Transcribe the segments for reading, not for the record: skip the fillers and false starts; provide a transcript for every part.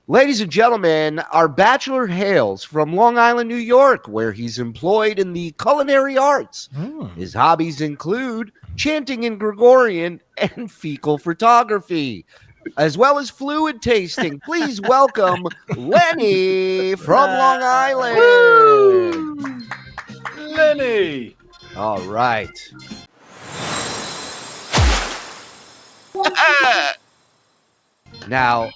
Ladies and gentlemen, our bachelor hails from Long Island, New York, where he's employed in the culinary arts. His hobbies include chanting in Gregorian and fecal photography, as well as fluid tasting. Please welcome Lenny from Long Island. Lenny. All right. Now,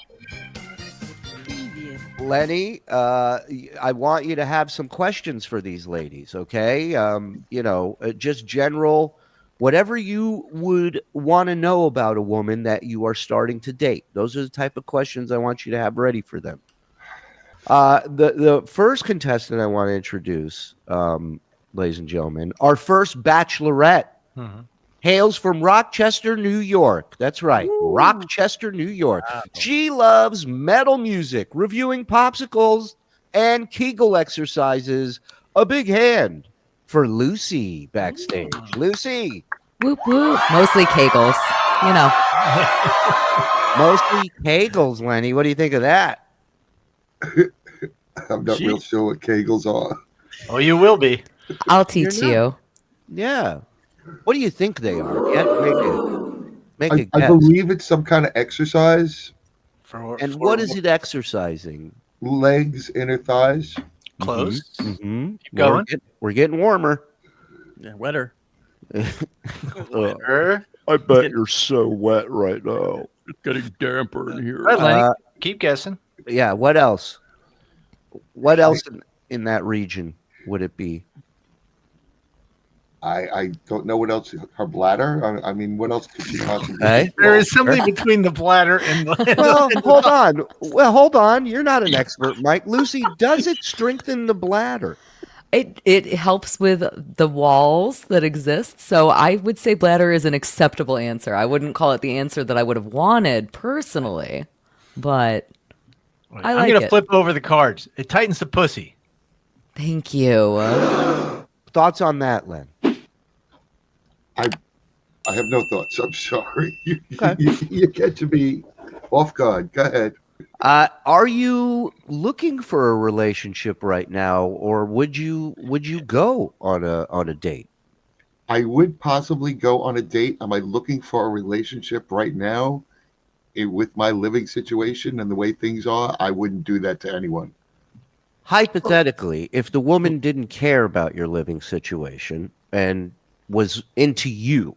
Lenny, I want you to have some questions for these ladies, okay? Just general, whatever you would want to know about a woman that you are starting to date. Those are the type of questions I want you to have ready for them. The first contestant I want to introduce, ladies and gentlemen, our first bachelorette. Hails from Rochester, New York. That's right. Ooh. Rochester, New York. Wow. She loves metal music, reviewing popsicles, and Kegel exercises. A big hand for Lucy backstage. Ooh. Lucy. Whoop, whoop. Mostly Kegels, you know. Mostly Kegels, Lenny. What do you think of that? I'm not real sure what Kegels are. Oh, you will be. I'll teach you. Yeah. What do you think they are? Make a guess. I believe it's some kind of exercise. What is it exercising? Legs, inner thighs. Close. Mm-hmm. Keep going. We're getting warmer. Yeah, wetter. Wetter. I bet you're so wet right now. It's getting damper in here. Right, Lenny. Keep guessing. Yeah. What else? What else in that region would it be? I don't know what else. Her bladder? I mean, what else could she possibly Hey? There is something between the bladder and the... Well, hold on. You're not an expert, Mike. Lucy, does it strengthen the bladder? It helps with the walls that exist. So I would say bladder is an acceptable answer. I wouldn't call it the answer that I would have wanted personally, but I like it. I'm going to flip over the cards. It tightens the pussy. Thank you. Thoughts on that, Len? I have no thoughts. I'm sorry. Okay. You get to be off guard. Go ahead. Are you looking for a relationship right now, or would you go on a date? I would possibly go on a date. Am I looking for a relationship right now? With my living situation and the way things are, I wouldn't do that to anyone. Hypothetically, if the woman didn't care about your living situation and was into you,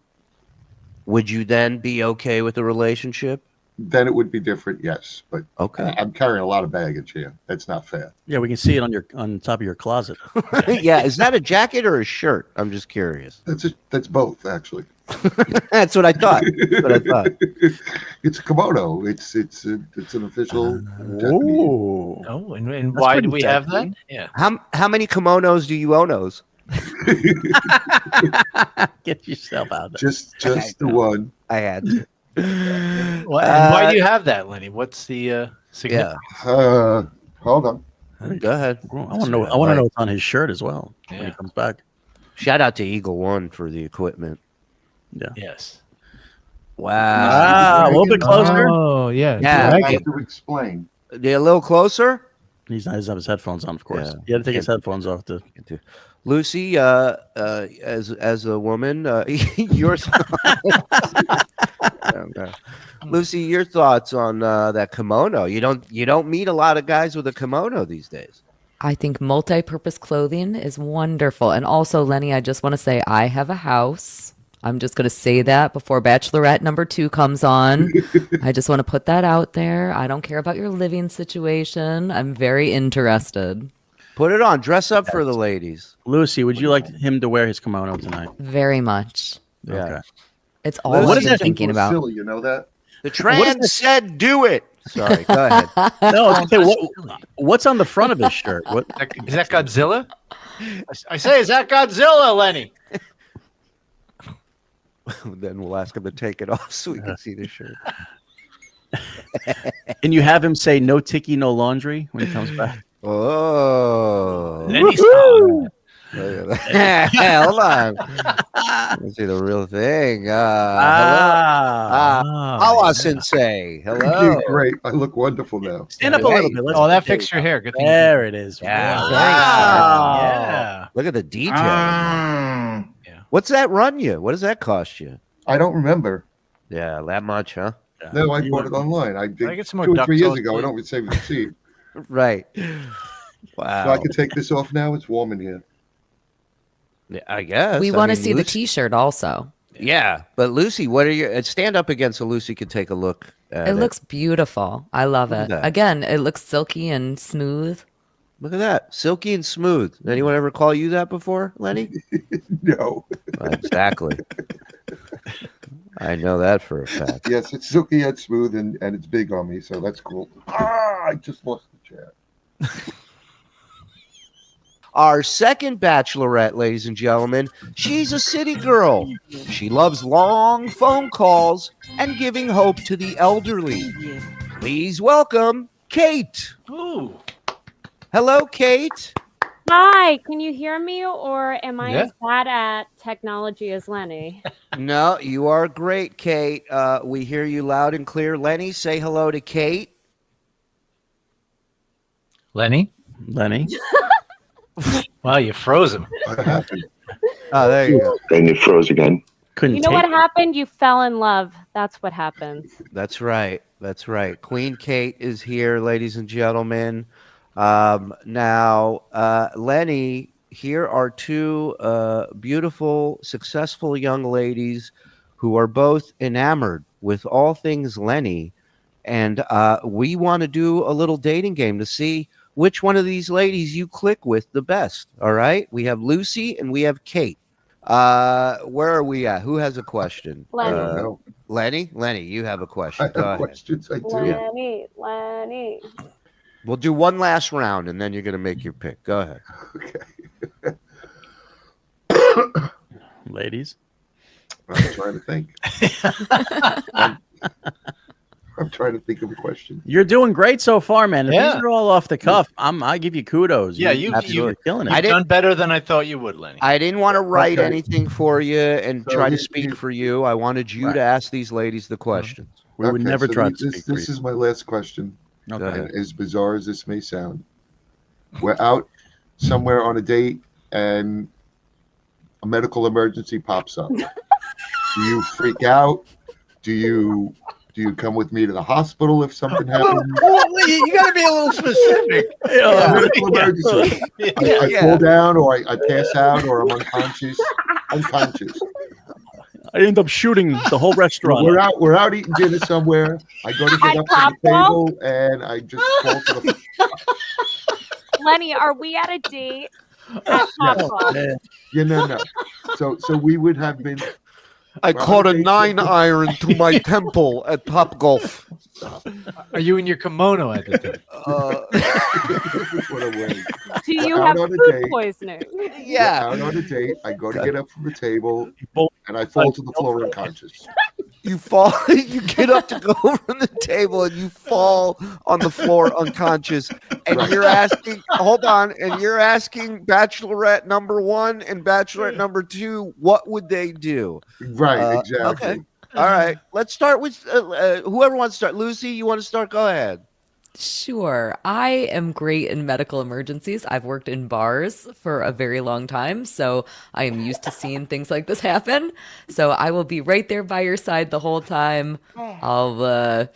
would you then be okay with a relationship? Then it would be different, yes. But okay, I'm carrying a lot of baggage here. That's not fair. Yeah, we can see it on top of your closet. Yeah, is that a jacket or a shirt? I'm just curious. That's both, actually. That's what I thought. It's a kimono. It's an official. Oh, and why do we have that? Yeah. How many kimonos do you own? Get yourself out there. Just the one. I had to. Why do you have that, Lenny? What's the significance? Hold on. Go ahead. I want to know. I want to know what's on his shirt as well when he comes back. Shout out to Eagle One for the equipment. Yeah. Yes. Wow. A little bit closer. Oh yeah. Yeah. I have to explain. A little closer. He doesn't have his headphones on, of course. Yeah. He had to take his headphones off to. Lucy, as a woman, your Lucy, your thoughts on that kimono? You don't meet a lot of guys with a kimono these days. I think multi-purpose clothing is wonderful. And also, Lenny, I just want to say I have a house. I'm just going to say that before Bachelorette number 2 comes on. I just want to put that out there. I don't care about your living situation. I'm very interested. Put it on. Dress up for the ladies. Lucy, would you like him to wear his kimono tonight? Very much. Yeah. Okay. It's all What I've been thinking about. Silly, you know that? The trans said do it. Sorry, go ahead. No, I was gonna say, what's on the front of his shirt? What Is that Godzilla? I say, is that Godzilla, Lenny? Then we'll ask him to take it off so we can see the shirt. And you have him say no ticky, no laundry when he comes back. Oh. Lenny style. Hold on. Let's see the real thing. Hello. Sensei. Hello. Great. I look wonderful now. Stand up a little bit. That fixed your hair. Good thing. There it is. Yeah. Wow. Yeah. Look at the detail. Yeah. What's that run you? What does that cost you? I don't remember. Yeah, that much, huh? No, I bought it online. I did get some more 2 or duck 3 years sauce, ago. please? I don't receive the receipt. Right. Wow. So I can take this off now. It's warm in here. Yeah, I guess. We want to see the T-shirt also. Yeah, but Lucy, what are you? Stand up against so Lucy could take a look at It looks beautiful. I love Look at it. that. Again, it looks silky and smooth. Look at that, silky and smooth. Anyone ever call you that before, Lenny? No. Exactly. I know that for a fact. Yes, it's silky and smooth, and it's big on me, so that's cool. I just lost the chair. Our second bachelorette, ladies and gentlemen, she's a city girl. She loves long phone calls and giving hope to the elderly. Please welcome Kate. Ooh. Hello, Kate. Hi, can you hear me, or am I Yeah. as bad at technology as Lenny? No, you are great, Kate. We hear you loud and clear. Lenny, say hello to Kate. Lenny? Wow, you froze him. What happened? Oh, there you go. And it froze again. Couldn't You know take what happened? You fell in love. That's what happens. That's right. That's right. Queen Kate is here, ladies and gentlemen. Now, Lenny, here are two beautiful, successful young ladies who are both enamored with all things Lenny. And we want to do a little dating game to see which one of these ladies you click with the best. All right. We have Lucy and we have Kate. Where are we at? Who has a question? I Lenny. don't know. Lenny, you have a question. I Go have ahead. questions. I do. Lenny. We'll do one last round, and then you're going to make your pick. Go ahead. Okay. ladies. I'm trying to think. I'm trying to think of a question. You're doing great so far, man. If Yeah. these are all off the cuff, I give you kudos. Yeah, you're you've killing it. I didn't- done better than I thought you would, Lenny. I didn't want to write Okay. anything for you and So try to you- speak you- for you. I wanted you Right. to ask these ladies the questions. We would Okay, never so try to this, speak for This you. is my last question. Okay. ahead. And as bizarre as this may sound, we're out somewhere on a date and a medical emergency pops up. Do you freak out? Do you come with me to the hospital if something happens? You got to be a little specific. A medical emergency. I Yeah. fall down, or I pass out, or I'm unconscious. Unconscious. I end up shooting the whole restaurant. We're out eating dinner somewhere. I go to get up to the table, and I just fall to the. Lenny, are we at a date at Topgolf? Man. Yeah, no. So we would have been. I Well, caught a they- 9-iron to my temple at Top Golf. Are you in your kimono at the time? What a way. Do you Out have on a food date. poisoning? Yeah. Out on a date. I go to get up from the table, both- and I fall to the floor unconscious. You fall, you get up to go from the table and you fall on the floor unconscious. And Right. you're asking, hold on, and you're asking Bachelorette number 1 and Bachelorette number 2, what would they do? Right, exactly. Okay. All right. Let's start with whoever wants to start. Lucy, you want to start? Go ahead. Sure. I am great in medical emergencies. I've worked in bars for a very long time, so I am used to seeing things like this happen. So I will be right there by your side the whole time. I'll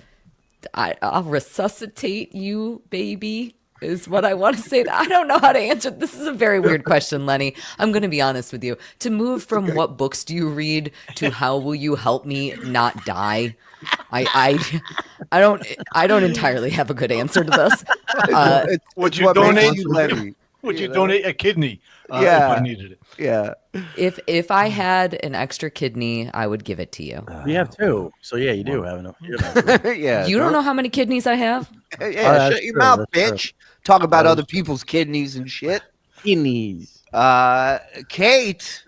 resuscitate you, baby, is what I want to say. I don't know how to answer. This is a very weird question, Lenny. I'm going to be honest with you. To move from what books do you read to how will you help me not die? I don't entirely have a good answer to this. Would It's you what makes donate? you Lenny. Would you know? donate a kidney? Yeah. If I needed it. Yeah. If I had an extra kidney, I would give it to you. We have two. So yeah, you do have enough. You have enough. Yeah. You don't know how many kidneys I have? Yeah, that's shut your true, mouth, that's bitch. Talk about That other people's kidneys and shit. Kidneys. Kate,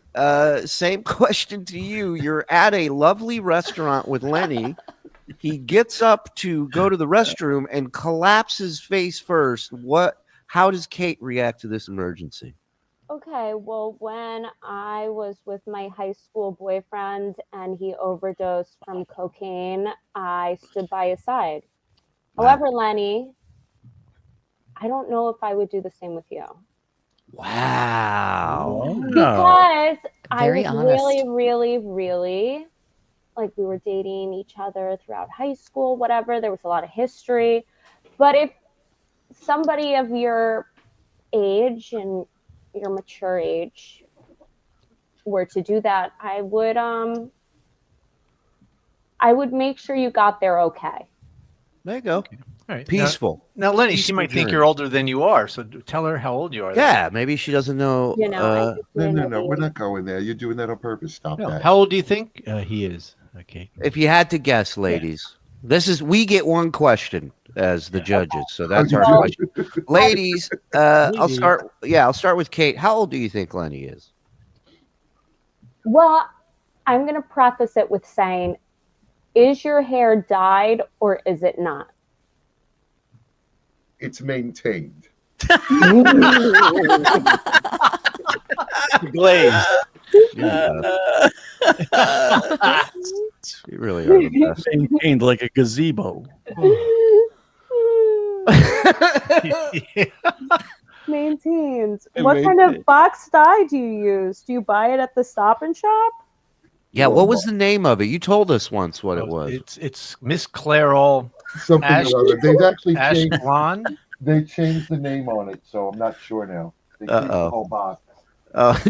same question to you. You're at a lovely restaurant with Lenny. He gets up to go to the restroom and collapses face first. How does Kate react to this emergency? Okay, well, when I was with my high school boyfriend and he overdosed from cocaine, I stood by his side. However, Lenny, I don't know if I would do the same with you. Wow. Because Very I was honest. really, like, we were dating each other throughout high school, whatever. There was a lot of history. But if somebody of your age and your mature age were to do that, I would make sure you got there okay. There you go. All right. Peaceful. Now, Lenny, she Peaceful might think journey. you're older than you are, so tell her how old you are. Yeah, maybe she doesn't know. You know, No, we're not going there. You're doing that on purpose. Stop that. How old do you think he is? Okay. If you had to guess, ladies, we get one question as the judges, so that's our question. Ladies, I'll start. Yeah, I'll start with Kate. How old do you think Lenny is? Well, I'm going to preface it with saying, is your hair dyed or is it not? It's maintained. Glazed. You really are the best. Maintained like a gazebo. Maintained. What kind of box dye do you use? Do you buy it at the Stop and Shop? Yeah, what was the name of it? You told us once what it was. It's Miss Clairol. Something or other. They've actually Ash changed. Blonde. They changed the name on it, so I'm not sure now. They changed the whole box.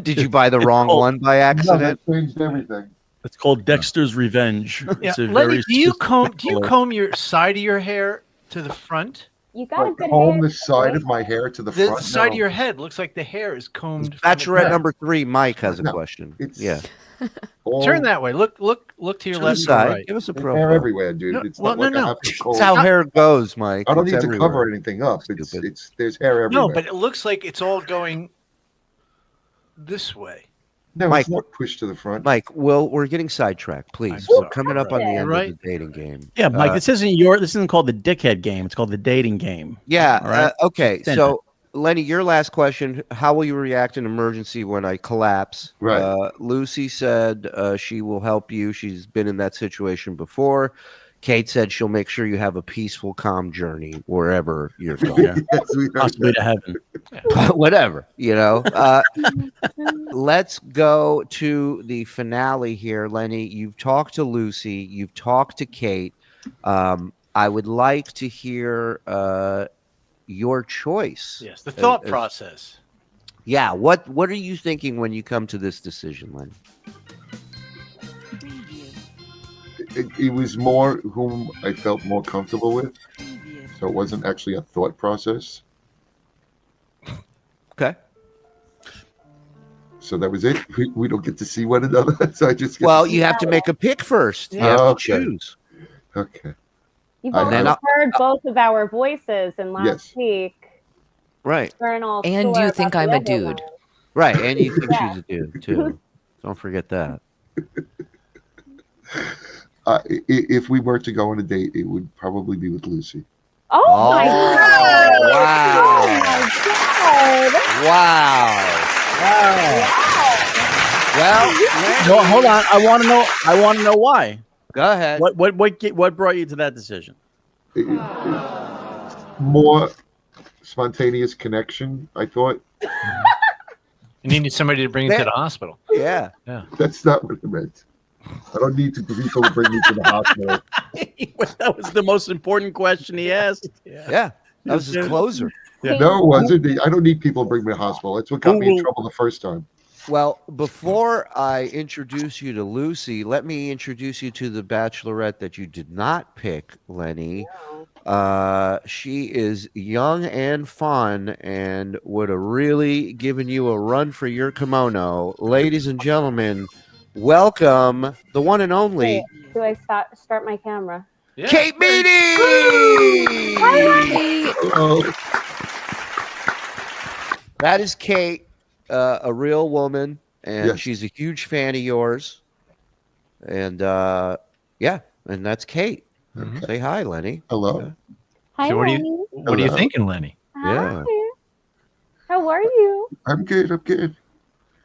Did you buy the wrong one by accident? No, they changed everything. It's called Dexter's Revenge. Yeah. It's a Lenny, very do you specific comb your side of your hair to the front? You got a good Comb hair. the side of my hair to the The front. side No. of your head looks like the hair is combed. Bachelorette number 3, Mike has a No, question. it's Yeah. all- Turn that way. Look to your To the left or side. right. Give us a There's profile. hair everywhere, dude. No, It's well, not like no, I no. have to That's comb. how hair goes, Mike. I don't It's need to everywhere. cover anything up. Stupid. It's there's hair everywhere. No, but it looks like it's all going this way. no, Mike, it's not pushed to the front. Mike, we're getting sidetracked. Please, I'm sorry. we're coming up on the end Right. of the dating game. Yeah, Mike, this isn't called the dickhead game. It's called the dating game. Yeah. All right. Okay. Send So, Lenny, your last question: how will you react in emergency when I collapse? Right. Lucy said she will help you. She's been in that situation before. Kate said she'll make sure you have a peaceful, calm journey wherever you're going. Yeah. Possibly to heaven. Whatever, Let's go to the finale here, Lenny. You've talked to Lucy. You've talked to Kate. I would like to hear your choice. Yes, the thought process. Yeah. What are you thinking when you come to this decision, Lenny? It was more whom I felt more comfortable with, so it wasn't actually a thought process. Okay. So that was it. We don't get to see one another. So I just You have to make a pick first. You have to choose. Okay. You've I- already I- heard both of our voices in last week. Right. And you sure think about I'm the a other dude. one. Right. And you think Yeah. she's a dude too. Don't forget that. If we were to go on a date, it would probably be with Lucy. Oh my God! Wow. Oh my God! Wow. Well, No, hold on. I want to know why. go ahead. What brought you to that decision? More spontaneous connection, I thought. You needed somebody to bring you to the hospital. Yeah. That's not what I meant. I don't need people to bring me to the hospital. That was the most important question he asked. Yeah. That was his closer. Yeah. No, it wasn't. I don't need people to bring me to the hospital. That's what got me in trouble the first time. Well, before I introduce you to Lucy, let me introduce you to the bachelorette that you did not pick, Lenny. She is young and fun and would have really given you a run for your kimono. Ladies and gentlemen, welcome the one and only Wait, do I start my camera? Yeah. Kate Meaney! Oh, That is Kate, a real woman, and Yes. she's a huge fan of yours. And and that's Kate. Mhm. Say hi, Lenny. hello. Hi, So what are Lenny. you thinking, Lenny? Hi. Yeah. How how are you? I'm good. I'm good.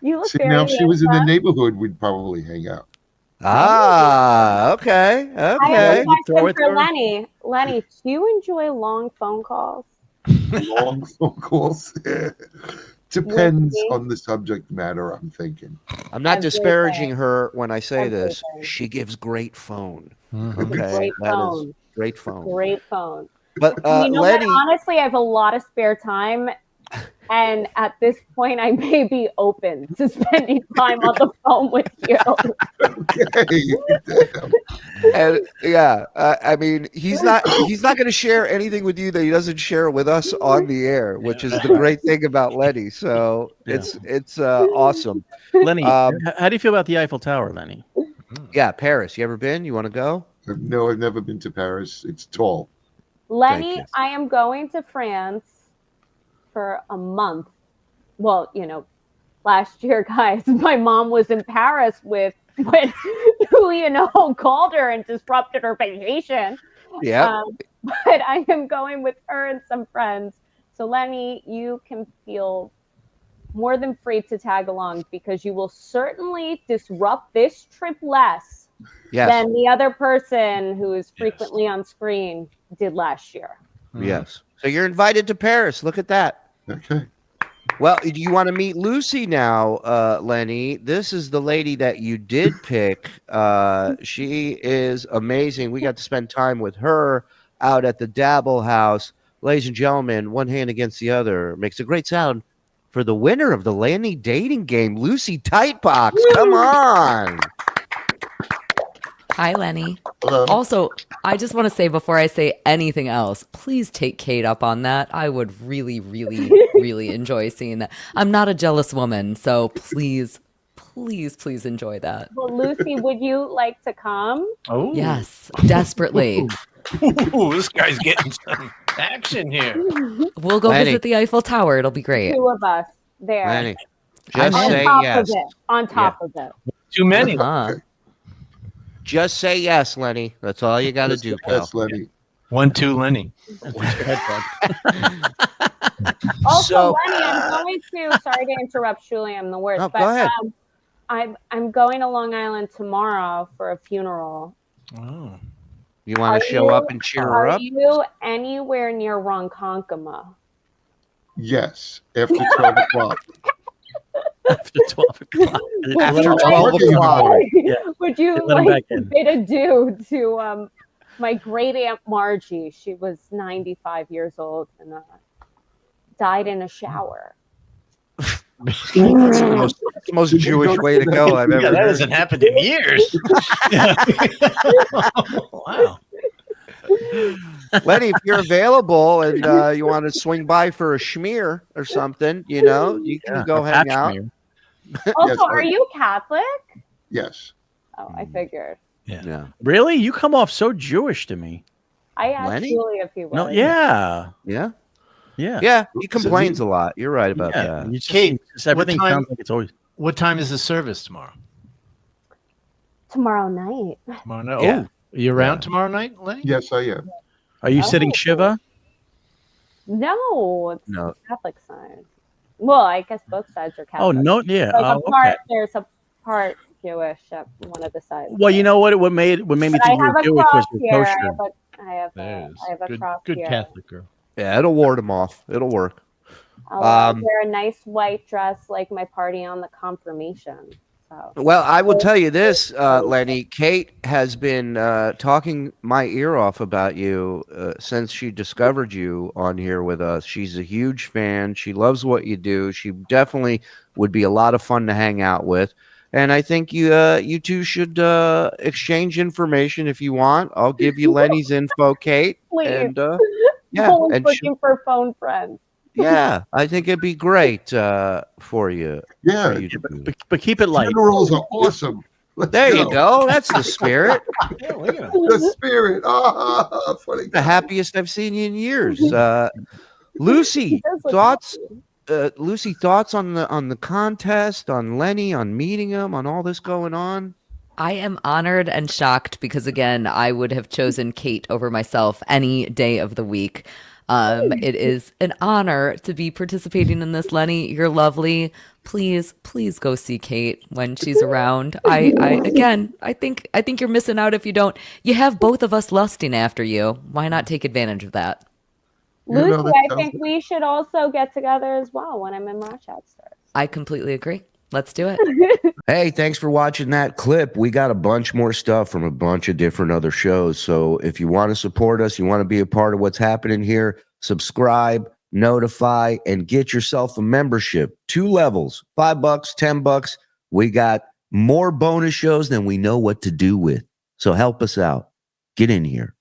You look See, very now if she was in the handsome. neighborhood, we'd probably hang out. Ah, okay, I have okay. a question for Lenny. Lenny, do you enjoy long phone calls? Long phone calls. Depends on the subject matter, I'm thinking. I'm not Everything. disparaging her when I say this. Everything. She gives great phone. Mhm. Okay, Great that phone. is great phone. Great phone. But You know Lenny, what? Honestly, I have a lot of spare time. And at this point, I may be open to spending time on the phone with you. Okay. Damn. and yeah, I mean, he's not going to share anything with you that he doesn't share with us on the air, which is the great thing about Lenny. So it's awesome. Lenny, how do you feel about the Eiffel Tower, Lenny? Yeah, Paris. You ever been? You want to go? No, I've never been to Paris. It's tall. Lenny, I am going to France for a month. Well, last year, guys, my mom was in Paris when Julian called her and disrupted her vacation. Yeah. But I am going with her and some friends. So Lenny, you can feel more than free to tag along because you will certainly disrupt this trip less than the other person who is frequently on screen did last year. Yes. So you're invited to Paris. Look at that. Okay. Well, do you want to meet Lucy now, Lenny? This is the lady that you did pick. She is amazing. We got to spend time with her out at the Dabble House. Ladies and gentlemen, one hand against the other makes a great sound for the winner of the Lenny dating game, Lucy Tightbox. Come on. Hi, Lenny. Hello. Also, I just want to say before I say anything else, please take Kate up on that. I would really, really, really enjoy seeing that. I'm not a jealous woman, so please, please, please enjoy that. Well, Lucy, would you like to come? Oh, Yes, desperately. Ooh, this guy's getting some action here. We'll go Lenny. visit the Eiffel Tower. It'll be great. Two of us there. Lenny, I'm just in. say top yes. of it. On top of it. Too many. Uh-huh. Just say yes, Lenny. That's all you got to do, pal. That's Lenny. 1-2 Lenny. Also, So- Lenny, I'm going to. Sorry to interrupt, Shuli. I'm the worst. No, but go ahead. I'm going to Long Island tomorrow for a funeral. Oh. You want to show up and cheer her Are up? you anywhere near Ronkonkoma? Yes. After 12 o'clock. After 12 o'clock. After Would 12 working o'clock. Yeah. Would you Let him like back to in. bid adieu to my great aunt Margie? She was 95 years old and died in a shower. It's the most Jewish way to go I've ever Yeah, that heard. hasn't happened in years. Wow. Lenny, if you're available and you want to swing by for a schmear or something, you can go hang out. Also, Yes, are you Catholic? Yes. Oh, I figured. Yeah. Really? You come off so Jewish to me. I asked Lenny? Julie if he was. No, yeah. Yeah. Yeah. Yeah. He complains a lot. You're right about Yeah. that. You just, Kate, everything what time- sounds like it's always. What time is the service tomorrow? Tomorrow night. Tomorrow night. Yeah. Oh, are you around Yeah. tomorrow night, Lenny? Yes, I am. Are you sitting Shiva? No, it's No. Catholic side. Well, I guess both sides are Oh, Catholic. no. Yeah. Like Oh, a part, okay. there's a part Jewish at one of the sides. Well, you know what? What made me But I think you have were a Jewish cross was here. your I kosher. have a cross Good here. Catholic girl. Yeah, it'll ward him off. It'll work. I'll wear a nice white dress like my party on the confirmation. So. Well, I will tell you this, Lenny. Kate has been talking my ear off about you since she discovered you on here with us. She's a huge fan. She loves what you do. She definitely would be a lot of fun to hang out with. And I think you two should exchange information if you want. I'll give you Lenny's info, Kate. Please. And No one's and looking for phone friends. yeah, I think it'd be great for you. Yeah. For you to do. But keep it light. Funerals are awesome. Let's There you go. That's the spirit. Yeah, look at him. The spirit. Ah, funny. The happiest I've seen you in years. Lucy, He does look thoughts? happy. Lucy, thoughts on the contest, on Lenny, on meeting him, on all this going on? I am honored and shocked because, again, I would have chosen Kate over myself any day of the week. It is an honor to be participating in this, Lenny. You're lovely. Please go see Kate when she's around. I think you're missing out if you don't. You have both of us lusting after you. Why not take advantage of that? Lucy, I think we should also get together as well when I'm in Rochester. I completely agree. Let's do it. Hey, thanks for watching that clip. We got a bunch more stuff from a bunch of different other shows. So if you want to support us, you want to be a part of what's happening here, subscribe, notify, and get yourself a membership. 2 levels, $5, $10. We got more bonus shows than we know what to do with. So help us out. Get in here.